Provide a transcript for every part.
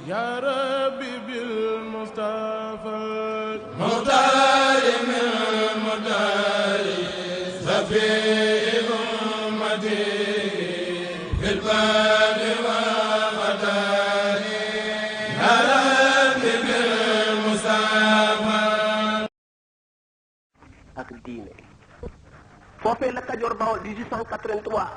يا ربي بالمصطفى مختار من مختار سفي أمتي في الباب والمطار يا ربي بالمصطفى ak diine foofee la Kajoor Bawol 1883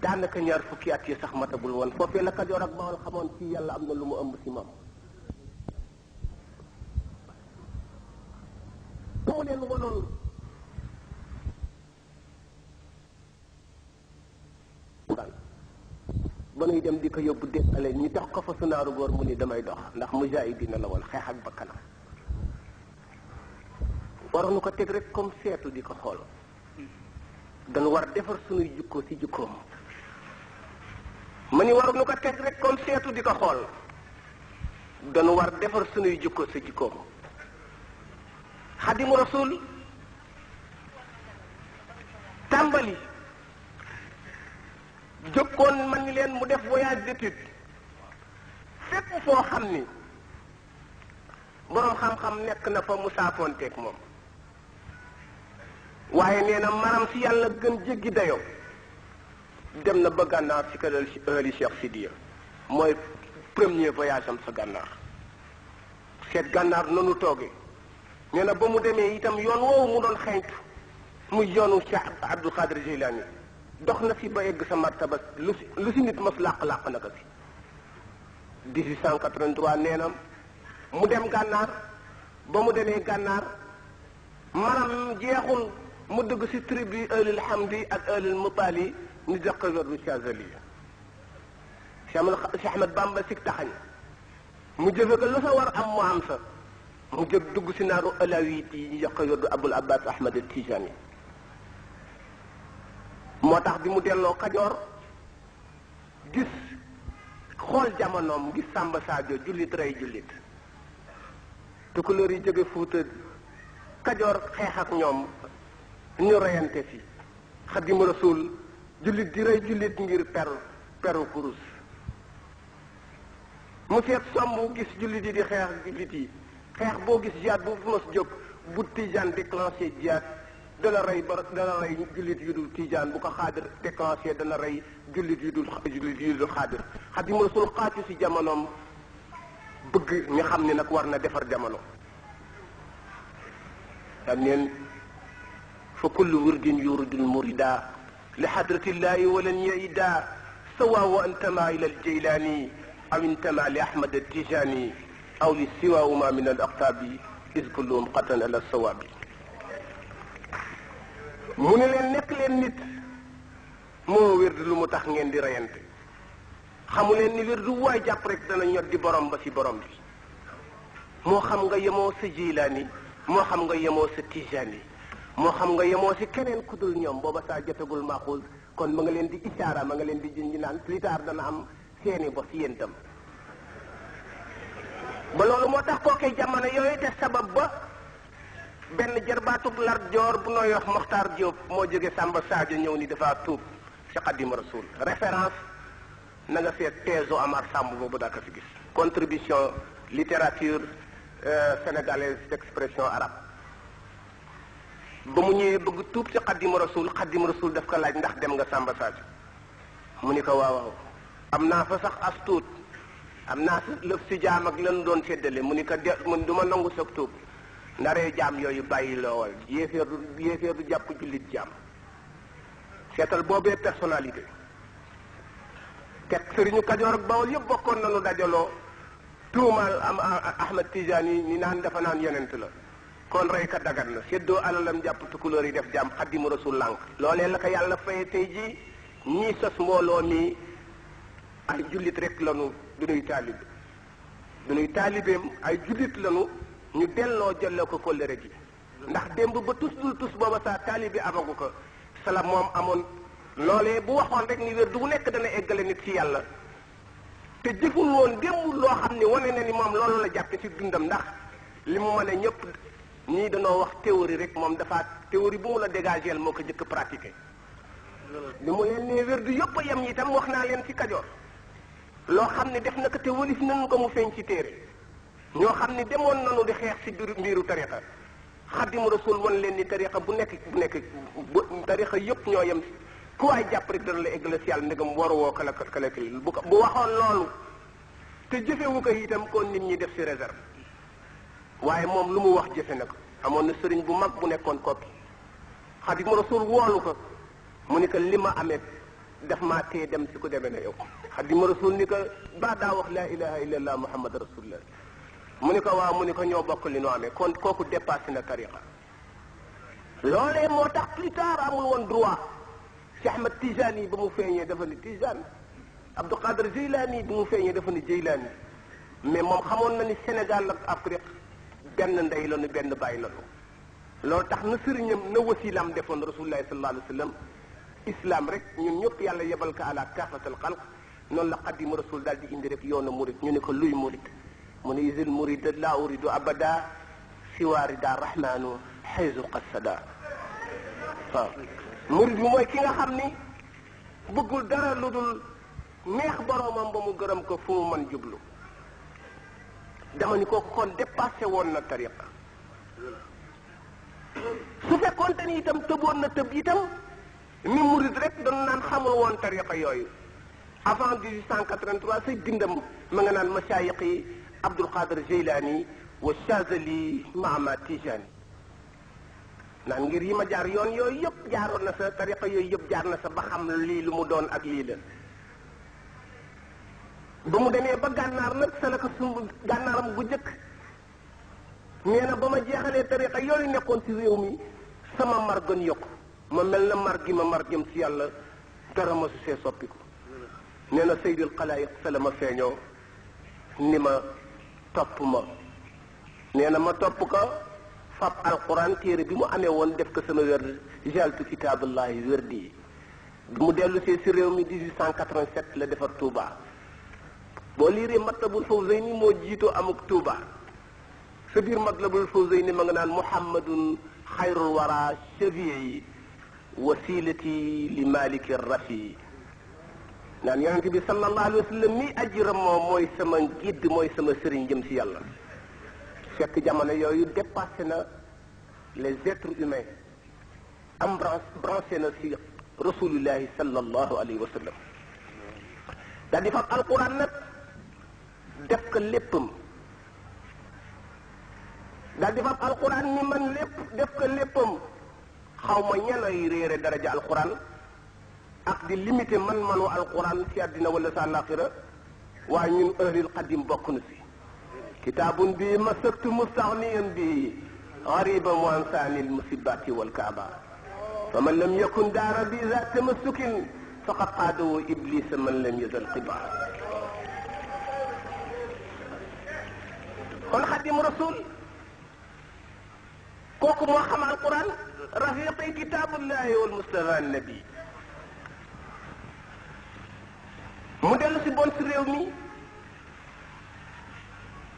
daanaka ñaar fukki at yi sax matagul woon foofee la Kajoor ak Bawol xamoon ci yàlla am na lu mu ëmb ci moom mu leen wanoon ba nuy dem di ko yóbbu déggale ñu tax ko fa sunaaru góor mu ni damay dox ndax mujaahidina la woon xeex ak bakkanam waroon ko teg rek comme seetu di ko xool dañu war defar sunuy jukko ci jukkoom ma ni waroon ko teg rek comme seetu di ko xool dañu war defar sunuy jukko ci jukkoom Xaadimu Rasuul tàmbali jokkoon man ni leen mu def voyage d'étude fépp foo xam ni boroom xam-xam nekk na fa mu saafoonteeg moom waaye nee na maram si yàlla gën jéggi dayoo dem na ba gànnaar si kër Ali Cheikh Sidiya mooy premier voyage am sa gànnaar seet gànnaar nanu toogee nee na ba mu demee itam yoon woowu mu doon xeeñtu muy yoonu Cheikh Abdul Qadir Jilani dox na fi ba egg sa martaba lu si nit mos làq-làq na ko si 1883 nee na mu dem gànnaar ba mu demee gànnaar maram jeexul mu dugg si tribu ahlul hamdi ak ahlul mutali ñu jox ko werdu Chazaliya Cheikh Ahmad Bamba si taxañ mu jëfe ko lu sa war am mu am sa mu jóg dugg si naaru alawit yi ñu jox ko werdu Abul Abbas Ahmad Tijani moo tax bi mu delloo Kajoor gis xool jamonoom gis Samba Sadio jullit rey jullit tukulóor yi jóge Fuuta Kajoor xeex ak ñoom ñu reyante fi Xaadimu Rasuul jullit di rey jullit ngir peru kurus mu seet somb gis jullit yi di xeex jullit yi xeex boo gis jihaad bu mos jóg bu Tijaan déclenché jihaad dana rey jullit yu dul Tijaan bu ko Xaadir déclenché dana rey jullit yu dul Xaadir Xaadimu Rasuul xaatu si jamonoom bëgg ñu xam ne nag war na defar jamono am neen fa kullu wirdin yuridul murida li xadratillahi walan yaida sawa wa intama ila aljilani aw intama li ahmad altijani aw li siwahuma min alaqtabi is kulluhum qatan ala sawabi mu ne leen nekk leen nit moo wird lu mu tax ngeen di reyante xamu leen ni wird waay jàpp rek dana ñot di borom ba si borom bi moo xam nga yemoo sa jilaani moo xam nga yemoo sa tijaani moo xam nga yemoo si keneen ku dul ñoom booba saa jotagul maaxuus kon ma nga leen di isaara ma nga leen di junj naan plus tard dana am seeni bos yéen tam ba loolu moo tax kookee jamono yooyu te sabab ba benn jarbaatub Lat Joor bu nooy wax Moxtaar Diop moo jóge Samba Sadio ñëw ni dafa tuub ci Xaadimu Rasuul référence na nga seet teesu Amar Samb boobu daa ko fi gis contribution littérature sénégalaise d'expression arabe ba mu ñëwee bëgg tuub ci Xaadimu Rasuul daf ko laaj ndax dem nga Samba Sadio mu ni ko waaw am naa fa sax as tuut am naa sa lëf si jaam ak lan doon séddale mu ni ko mun du ma nangu soog tuub ndaree jaam yooyu bàyyi loowal yéeféer du jàpp jullit jaam seetal boobee personnalité teg sëriñu Kajoor ak Bawol yëpp bokkoon nañu dajaloo tuumaal am Ahmad Tijaani ni naan dafa naan yonent la kon rey ka dagat na séddoo alalam jàpp tukulóor yi def jaam Xaadimu Rasuul lànk loolee la ko yàlla faye tey jii ñii sos mbooloo mi ay jullit rek lanu duñuy taalibeem ay jullit lanu ñu delloo jëlle ko kóllëre gi ndax démb ba tus dul tus booba saa taalibe amagu ko sala moom amoon loolee bu waxoon rek ni wér du nekk dana eggale nit ci yàlla te jëful woon démb loo xam ni wane na ni moom loolu la jàppe ci dundam ndax li mu mën a ñëpp ñii dañoo wax théorie rek moom dafa théorie bu mu la dégageel moo ko jëkk pratiquer li mu leen ne wér du yëpp a yem itam wax naa leen ci Kajoor loo xam ne def na ko te wëlis nañu ko mu feeñ ci téere ñoo xam ne demoon nañu di xeex si mbiru tariqa Xaadimu Rasul wan leen ni tariqa bu nekk tariqa yëpp ñoo yem ku waay jàpp rek dana la eggal si yàlla ndegam waruwoo kala bu waxoon loolu te jëfewu ko itam kon nit ñi def si réserve waaye moom lu mu wax jëfe na ko amoon na sëriñ bu mag bu nekkoon Kokki Xaadimu Rasul woolu ko mu ni ko li ma amee daf maa tee dem si ko demee na yow Xaadimu Rasul ni ko ba daa wax laa ilaha illallah muhammad rasulullah mu ni ko waaw mu ni ko ñoo bokk li nu amee kon kooku dépassé na tariqa loolee moo tax plus tard amul woon droit Cheikh Ahmed Tijani ba mu feeñee dafa ni Tijani Abdou Qadir Jilani ba mu feeñee dafa ni Jilani mais moom xamoon na ni Sénégal ak Afrique benn ndey la nu benn bàyyi la nu loolu tax na sëriñam na wasilam defoon rasulullahi sallallahu alayhi wa sallam islam rek ñun ñëpp yàlla yebal ko ala kaafatal xalq noonu la Xaadimu Rasul daal di indi rek yoonu murid ñu ne ko luy murid mu ne isil murid la uridu abada siwaarida rahmanu xaysu qassada waaw murid bi mooy ki nga xam ni bëggul dara lu dul neex boroomam ba mu gërëm ko fu mu mën jublu dama ni kooku kon dépassé woon na tariqa su fekkoonte ni itam tëboon na tëb itam ni murid rek doon naan xamul woon tariqa yooyu avant 1883 say bindam ma nga naan masaayix yi Abdul Qadir Jilani wa Chazali Maama Tijani naan ngir yi ma jaar yoon yooyu yëpp jaaroon na sa tariqa yooyu yëpp jaar na sa ba xam lii lu mu doon ak lii la ba mu demee ba gànnaar nag sa la ko sumb gànnaaram bu njëkk nee na ba ma jeexalee tariqa yooyu nekkoon ci réew mi sama mar gën yokku ma mel na mar gi ma mar jëm ci yàlla dara ma su see soppiku nee na Seydil Xalaayiq sa la ma feeñoo ni ma topp ma nee na ma topp ko fab alquran téere bi mu amee woon def ko sama wér jaltu kitaabullahi wérdi bi mu dellu see si réew mi 1887 la defar Touba boo liiree Matlabul Fawzayni moo jiitoo amuk Touba sa biir Matlabul Fawzayni ma nga naan muhammadun xayrul wara shafii wasilati li maliki rafi naan yonente bi sallallahu alayhi wa sallam mi ajira moom mooy sama guide mooy sama sëriñ jëm si yàlla fekk jamono yooyu dépassé na les êtres humains am branché na si rasulullahi sallallahu alayhi wa sallam daal di fab alquran nag def ko léppam daal di fab alquran ni man lépp def ko léppam xaw ma ñanay réere daraja alquran ak di limité man-manu alquran si àddina wala sa àllaaxira waaye ñun ahlil qadim bokk na si kitaabun bi masaktu mustaxniyan bi gariba mu ansaani lmusibati walkaaba fa man lam yakun daara bi za tamassukin faqad qaadahu iblisa man lam yazal qiba kon xadim rasul kooku moo xam alquran rafiqi kitaabullahi wal mustafa nabi mu dellu si bon si réew mi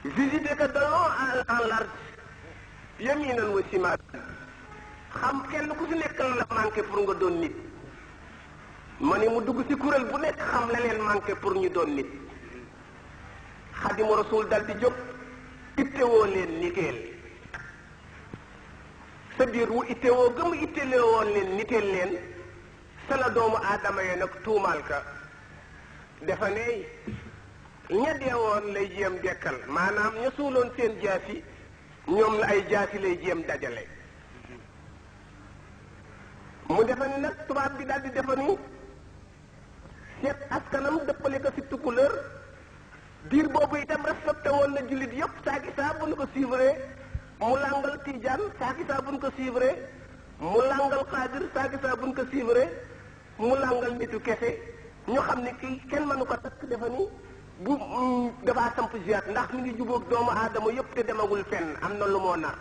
visité que de long en large yaminan wa shimal xam kenn ku si nekk la manqué pour nga doon nit ma ni mu dugg si kuréel bu nekk xam la leen manqué pour ñu doon nit Xaadimu Rasul dal di jóg ittewoo leen niteel sa biir wu ittewoo gëm ittelee woon leen niteel leen sa la doomu aadama yee nag tuumaal ka dafa ne ña deewoon lay jéem dekkal maanaam ña suuloon seen jaasi ñoom la ay jaasi lay jéem dajale mu defa ni nag tubaab bi daal di defa ni seet askanam dëppale ko si tukkuleur diir boobu itam respecté woon na jullit yëpp saaki saa bu ñu ko suivre mu langal tijaan saaki saa bu ñu ko suivre mu langal xaadir saaki saa bu ñu ko suivre mu langal nitu kese ñu xam ne kii kenn mënu ko takk defa ni bu dafaa samp jiyaat ndax mi ngi jubóog doomu aadama yëpp te demagul fenn am na lu moo nar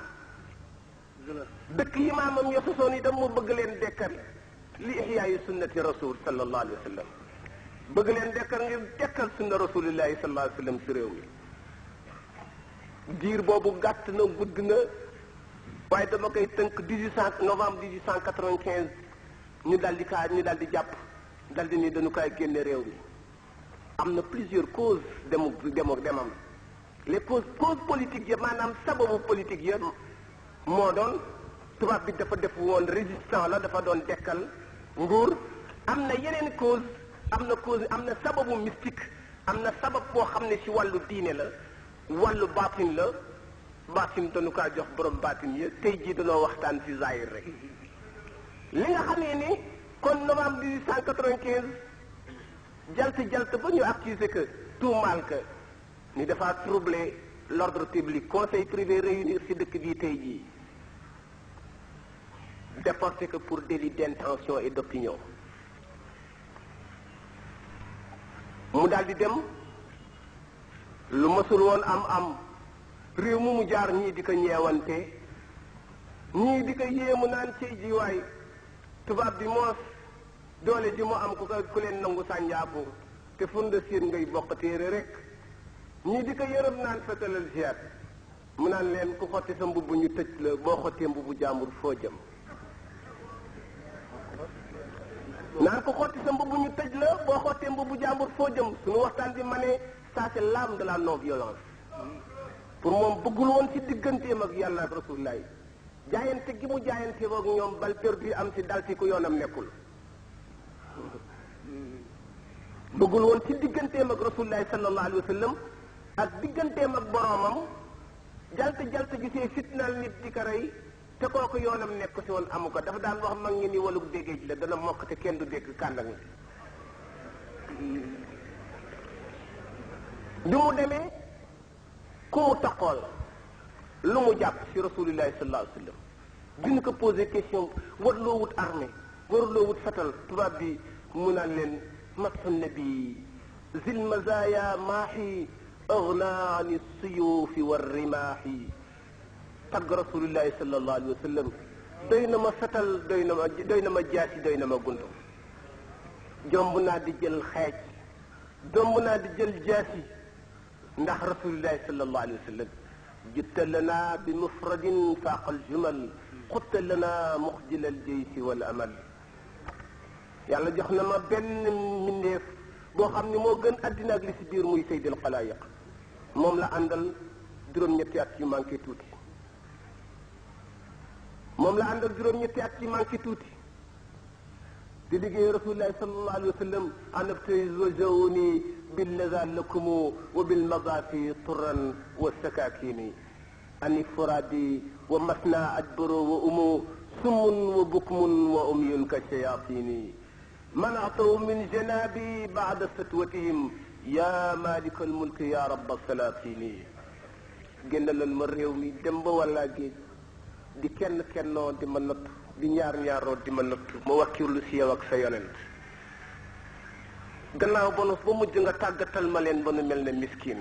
dëkk yi maamam ya sosoon itam mu bëgg leen dekkal li ihyaayi sunnati rasul sallallahu alayhi wa sallam bëgg leen dekkal ngir dekkal sunna rasulillahi sallallahu alayhi wa sallam si réew mi diir boobu gàtt na gudd na waaye dama koy tënk 18 novembre 1895 ñu dal di jàpp dal di ni dañu koy génne réew mi am na plusieurs causes demam les causes politiques yi maanaam sababu politique yi moo doon tubaab bi dafa def woon résistant la dafa doon dekkal nguur. am na yeneen cause am na sababu mystique am na sabab boo xam ne ci wàllu diine la wàllu baatin la baatin dañu kaa jox borom baatin yi tey jii dañoo waxtaan ci zahir rek li nga xamee ni kon novembre 1895 jalt ba ñu accusé que tout mal que ni dafa troubler l'ordre public conseil privé réunir ci dëkk bii tey jii déporté que pour délit d'intention et d'opinion mu daal di dem lu mësul woon am réew mu jaar ñii di ko ñeewante ñii di ko yéemu naan cey ji waay tubaab bi moos doole ji mu am ku leen nangu sànjaaku te funda siin ngay bokk téere rek ñii di ko yërëm naan fetalal jiyaat mu naan leen ku xotti sa mbubb ñu tëj la boo xottee mbubbu jàmbur foo jëm naan ko xotti sa mbubb ñu tëj la boo xottee mbubbu jàmbur foo jëm suñu waxtaan bi ma ne ça c'est l'âme de la non violence pour moom bëggul woon ci digganteem ak yàlla ak rasulullah jaayante gi mu jaayante ak ñoom bal perdu am ci dal ci ku yoonam nekkul bëggul woon ci digganteem ak rasulullah sallallahu alayhi wa sallam ak digganteem ak boroomam jalt gisee fitnaal nit di ko rey te kooku yoonam nekk ci woon amu ko dafa daan wax mag ngi ni walug déggéej la dana mokk te kenn du dégg kàndang bi mu demee ku mu taqool lu mu jàpp ci rasulillahi sallallahu alayhi wa sallam bi ñu ko posé question warloo wut armée warloo wut fetal tubaab bi mu naan leen matxu nabi zil mazaya maahi agna an suyufi wa rimaahi tagg rasulillahi sallallahu alayhi wa sallam doy na ma fetal doy na ma jaasi doy na ma guntu jomb naa di jël xeej jomb naa di jël jaasi ndax rasulillahi sallallahu alayhi wa sallam jitta lana bi mufradin faaqal jumal xutta lana muxjil al jaysi wal amal yàlla jox na ma benn mbindeef boo xam ne moo gën addina ak li si biir muy sayyidul xalaayiq moom la àndal juróom-ñetti at yu manqué tuuti moom la àndal juróom-ñetti at yu manqué tuuti di liggéey rasulillahi sallallahu alayhi wa sallam anabtays wa jawni billaza lakumu wa bilmadafi turan wa sakakini ani furadi wa masna adbaro wa umu summun wa bukmun wa umyun ka shayatini manatahu min janabi ba'da satwatihim ya malika almulk ya rabba salatini génnalal ma réew mi dem ba walla géej di kenn kennoo di ma nattu di ñaar ñaaroo di ma nattu ma wakkirlu si yow ak sa yonent gannaaw ba mujj nga tàggatal ma leen ba nu mel ne miskin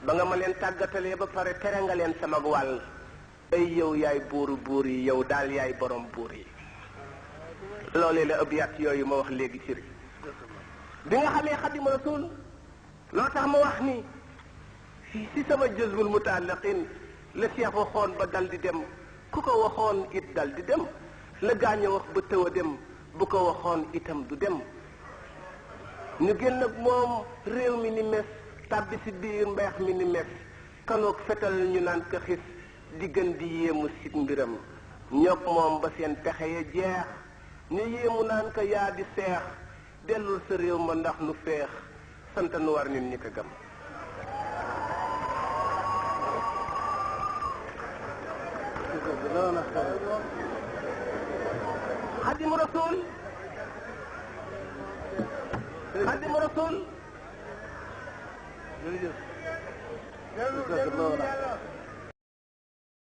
ba nga ma leen tàggatalee ba pare tere nga leen sama wàll ay yow yaay buuru buur yi yow daal yaay borom buur yi loolee la abiyat yooyu ma wax léegi ci bi nga xamee xadim rasul loo tax ma wax ni si sama jazbul mutallaqin la Cheikh waxoon ba dal di dem ku ko waxoon it dal di dem la gaañ a wax ba tëw a dem bu ko waxoon itam du dem ñu génn ak moom réew mi ni mes tàbbi si biir mbeex mi ni mes kanoog fetal ñu naan ko xis di gën di yéemu si mbiram ñoog moom ba seen pexe ya jeex ñu yéemu naan ko yaa di seex dellul sa réew ma ndax nu feex sant nu war nit ñi ko gëm xadimu rasul xadimu rasul